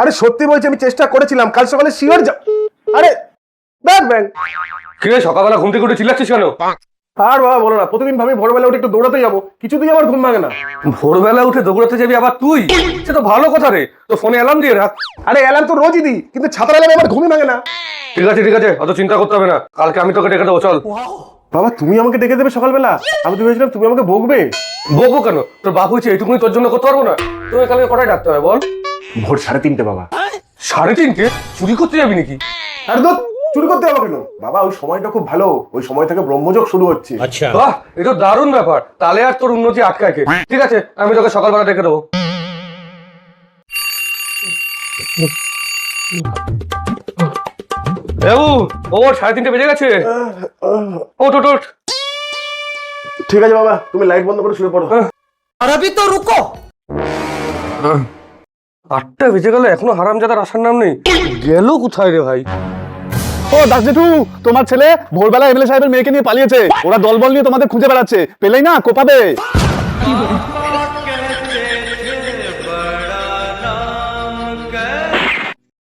আরে সত্যি বলছি, আমি চেষ্টা করেছিলাম, কাল সকালে শিওর আরে ব্যাং ব্যাং। কি রে, সকালবেলা ঘুম থেকে উঠে চিল্লাচ্ছিস কেন? আর বাবা বলো না, প্রতিদিন ভাবি ভোরবেলা উঠে একটু দৌড়াতে যাবো, কিছুতেই আমার ঘুম ভাঙে না। ভোরবেলা উঠে দৌড়াতে যাবি আবার তুই? সে তো ভালো কথা রে, তো ফোনে অ্যালার্ম দিয়ে রাখ। আরে অ্যালার্ম তো রোজই দিই, কিন্তু ছাতার অ্যালার্মে আমার ঘুমই ভাঙে না। ঠিক আছে ঠিক আছে, অত চিন্তা করতে হবে না, কালকে আমি তোকে ডেকে দেবো, চল। বাবা তুমি আমাকে ডেকে দেবে সকালবেলা? আমি তো ভেবেছিলাম তুমি আমাকে বকবে। বকবো কেন? তোর বাপ হয়েছে এইটুকুনি তোর জন্য করতে পারবো না? তোকে কালকে কটায় ডাকতে হবে বল? ভোর 3:30 বাবা। 3:30? চুরি করতে যাবি নাকি? আরে তো চুরি করতে হবে কেন বাবা? ওই সময়টা খুব ভালো, ওই সময় থেকে ব্রহ্মযোগ শুরু হচ্ছে। বাহ, এটা দারুণ ব্যাপার, তাহলে আর তোর উন্নতি আটকায় কে? ঠিক আছে, আমি তোকে সকালবেলা ডেকে দেবো। ওর 3:30 বেজে গেছে। ওঠ ওঠ ওঠ। ঠিক আছে বাবা, তুমি লাইট বন্ধ করে শুয়ে পড়ো। और अभी तो रुको। 8টা বেজে গেল, এখনো হারামজাদার আসার নাম নেই। গেল কোথায় রে ভাই? ও দাস জেঠু, তোমার ছেলে ভোরবেলা এমএলএ সাহেবের মেয়েকে নিয়ে পালিয়েছে। ওরা দলবল নিয়ে তোমাদের খুঁজে বেড়াচ্ছে, পেলেই না কোপাবে।